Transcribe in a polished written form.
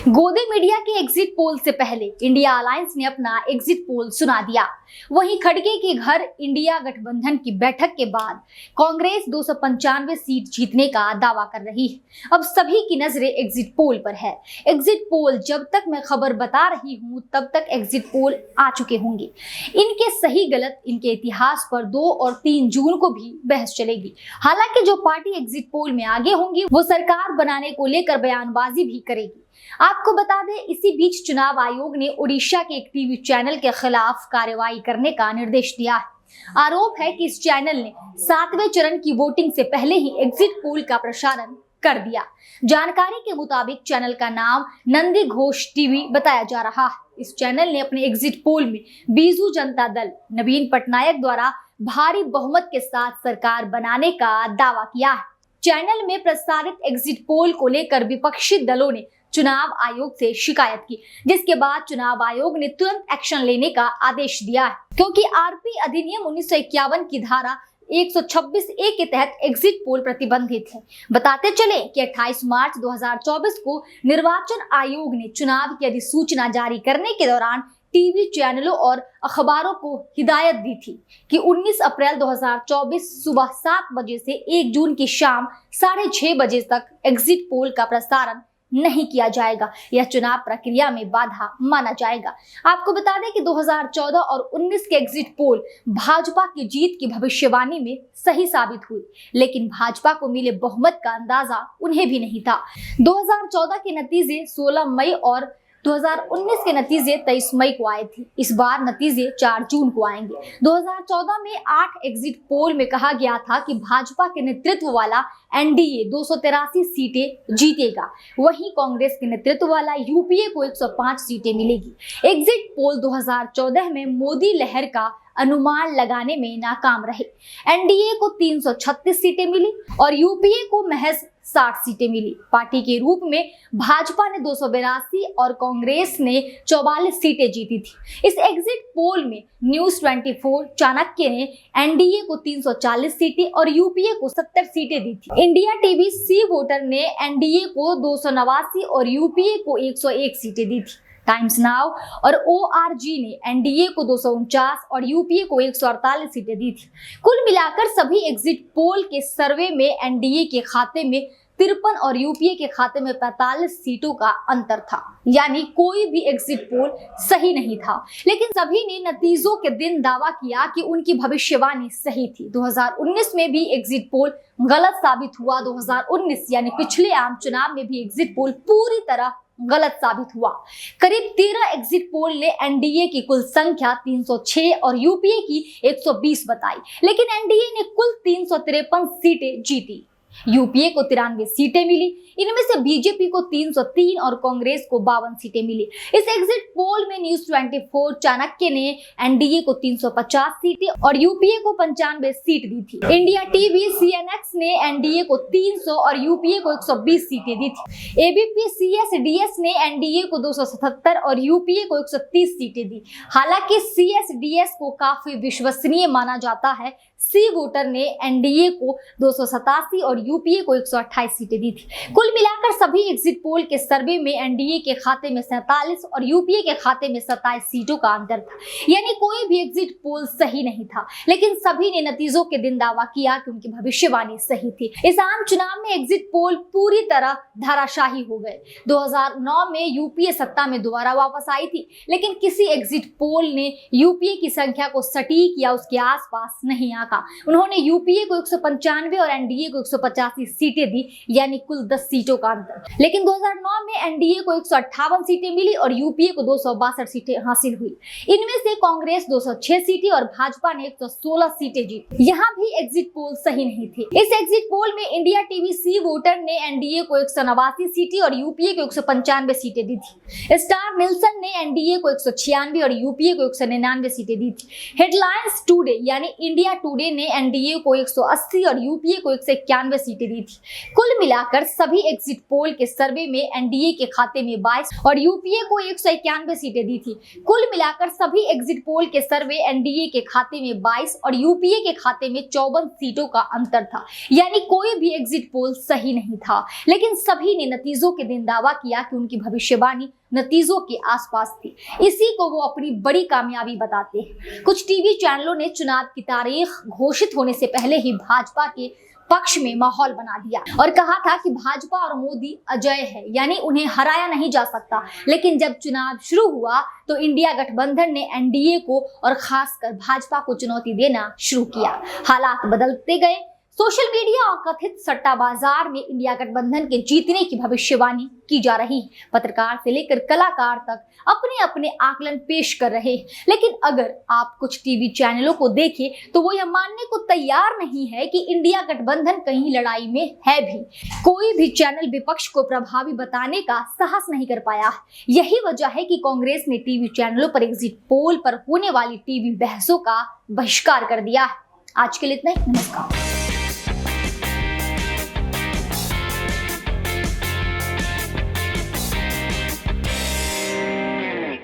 गोदी मीडिया के exit poll से पहले इंडिया अलायंस ने अपना एग्जिट पोल सुना दिया। वहीं खड़गे के घर इंडिया गठबंधन की बैठक के बाद कांग्रेस 295 सीट जीतने का दावा कर रही है। अब सभी की नजरें एग्जिट पोल पर है। एग्जिट पोल जब तक मैं खबर बता रही हूं तब तक एग्जिट पोल आ चुके होंगे। इनके सही गलत, इनके इतिहास पर 2 और 3 जून को भी बहस चलेगी। हालांकि जो पार्टी एग्जिट पोल में आगे होंगी वो सरकार बनाने को लेकर बयानबाजी भी करेगी। आपको बता दें, इसी बीच चुनाव आयोग ने ओडिशा के एक टीवी चैनल के खिलाफ कार्रवाई करने का निर्देश दिया है। आरोप है कि इस चैनल ने 7वें चरण की वोटिंग से पहले ही एग्जिट पोल का प्रसारण कर दिया। जानकारी के मुताबिक चैनल का नाम नंदी घोष टीवी बताया जा रहा है। इस चैनल ने अपने एग्जिट पोल में बीजू जनता दल नवीन पटनायक द्वारा भारी बहुमत के साथ सरकार बनाने का दावा किया है। चैनल में प्रसारित एग्जिट पोल को लेकर विपक्षी दलों ने चुनाव आयोग से शिकायत की, जिसके बाद चुनाव आयोग ने तुरंत एक्शन लेने का आदेश दिया है, क्योंकि आरपी अधिनियम 1951 की धारा 126A के तहत एग्जिट पोल प्रतिबंधित है। बताते चले कि 28 मार्च 2024 को निर्वाचन आयोग ने चुनाव की अधिसूचना जारी करने के दौरान टीवी चैनलों और अखबारों को हिदायत दी थी कि 19 अप्रैल 2024 सुबह 7 बजे से 1 जून की शाम 6:30 बजे तक एग्जिट पोल का प्रसारण नहीं किया जाएगा। यह चुनाव प्रक्रिया में बाधा माना जाएगा। आपको बता दें कि 2014 और 19 के एग्जिट पोल भाजपा की जीत की भविष्यवाणी में सही साबित हुई, लेकिन भाजपा को मिले बहुमत का अंदाजा उन्हें भी नहीं था। 2014 के नतीजे 16 मई और 2019 के नतीजे 23 मई को आए थे। इस बार नतीजे 4 जून को आएंगे। 2014 में 8 एग्जिट पोल में कहा गया था कि भाजपा के नेतृत्व वाला एनडीए 283 सीटें जीतेगा, वहीं कांग्रेस के नेतृत्व वाला यूपीए को 105 सीटें मिलेगी। एग्जिट पोल 2014 में मोदी लहर का अनुमान लगाने में नाकाम रहे। एनडीए को 336 सीटें मिली और यूपीए को महज 60 सीटें मिली। पार्टी के रूप में भाजपा ने 282 और कांग्रेस ने 44 सीटें जीती थी। इस एग्जिट पोल में न्यूज 24 चाणक्य ने एनडीए को 340 सीटें और यूपीए को 70 सीटें दी थी। इंडिया टीवी सी वोटर ने एनडीए को 289 और यूपीए को 101 सीटें दी थी। टाइम्स नाउ और ओआरजी ने एनडीए को 249 और यूपीए को 148 सीटें दी थी। कुल मिलाकर सभी एग्जिट पोल के सर्वे में एनडीए के खाते में 53 और यूपीए के खाते में 45 सीटों का अंतर था, यानी कोई भी एग्जिट पोल सही नहीं था। लेकिन सभी ने नतीजों के दिन दावा किया कि उनकी भविष्यवाणी सही थी। 2019 में भी एग्जिट पोल गलत साबित हुआ। 2019 यानी पिछले आम चुनाव में भी एग्जिट पोल पूरी तरह गलत साबित हुआ। करीब 13 एग्जिट पोल ने एनडीए की कुल संख्या 306 और यूपीए की 120 बताई, लेकिन एनडीए ने कुल 353 सीटें जीती। यूपीए को 93 सीटें मिली। इनमें से बीजेपी को 303 और कांग्रेस को 52 सीटें मिली। इस एग्जिट पोल में न्यूज 24 चाणक्य ने एनडीए को 350 सीटें और यूपीए को 95 सीट दी थी। इंडिया टीवी सीएनएक्स ने एनडीए को 300 और यूपीए को 120 सीटें दी थी। एबीपी सीएसडीएस ने एनडीए को 277 और यूपीए को 130 सीटें दी। हालांकि सीएसडीएस को काफी विश्वसनीय माना जाता है। सी वोटर ने एनडीए को 287 और यूपीए को 128 सीटें दी थी। कुल मिलाकर सभी एग्जिट पोल के सर्वे में एनडीए के खाते में 47 और यूपीए के खाते में 27 सीटों का अंतर था, यानी कोई भी एग्जिट पोल सही नहीं था। लेकिन सभी ने नतीजों के दिन दावा किया कि उनकी भविष्यवाणी सही थी। इस आम चुनाव में एग्जिट पोल पूरी तरह धराशायी हो गए। 2009 में यूपीए सत्ता में दोबारा वापस आई थी, लेकिन किसी एग्जिट पोल ने यूपीए की संख्या को सटीक या उसके आसपास नहीं आंका। उन्होंने यूपीए को 195 और एनडीए को 185 सीटें दी, यानी कुल 10 सीटों का अंतर। लेकिन 2009 में एनडीए को 158 सीटें मिली और यूपीए को 262 सीटें हासिल हुई। इनमें से कांग्रेस 206 सीटें और भाजपा ने 116 सीटें जीती। यहाँ भी एग्जिट पोल सही नहीं थे। इस एग्जिट पोल में इंडिया टीवी सी वोटर ने एनडीए को 189 सीटें और यूपीए को 195 सीटें दी थी। स्टार निल्सन ने एनडीए को 196 और यूपीए को 199 सीटें दी थी। हेडलाइंस टुडे यानी इंडिया टुडे ने एनडीए को 180 और यूपीए को 191 सीटें दी थी। कुल मिलाकर सभी एग्जिट पोल के सर्वे में एनडीए के खाते में 22 और यूपीए को 191 सीटें दी थी। कुल मिलाकर सभी एग्जिट पोल के सर्वे एनडीए के खाते में 22 और यूपीए के खाते में 54 सीटों का अंतर था। यानी कोई भी एग्जिट पोल सही नहीं था, लेकिन सभी ने नतीजों के दिन दावा किया कि उनकी भविष्यवाणी नतीजों के आसपास थी। इसी को वो अपनी बड़ी कामयाबी बताते हैं। कुछ टीवी चैनलों ने चुनाव की तारीख घोषित होने से पहले ही भाजपा के पक्ष में माहौल बना दिया और कहा था कि भाजपा और मोदी अजय है, यानी उन्हें हराया नहीं जा सकता। लेकिन जब चुनाव शुरू हुआ तो इंडिया गठबंधन ने एनडीए को और खासकर भाजपा को चुनौती देना शुरू किया। हालात बदलते गए। सोशल मीडिया और कथित सट्टा बाजार में इंडिया गठबंधन के जीतने की भविष्यवाणी की जा रही है। पत्रकार से लेकर कलाकार तक अपने अपने आकलन पेश कर रहे हैं। लेकिन अगर आप कुछ टीवी चैनलों को देखें तो वो यह मानने को तैयार नहीं है कि इंडिया गठबंधन कहीं लड़ाई में है भी। कोई भी चैनल विपक्ष को प्रभावी बताने का साहस नहीं कर पाया। यही वजह है कि कांग्रेस ने टीवी चैनलों पर एग्जिट पोल पर होने वाली टीवी बहसों का बहिष्कार कर दिया। आज के लिए इतना ही। नमस्कार।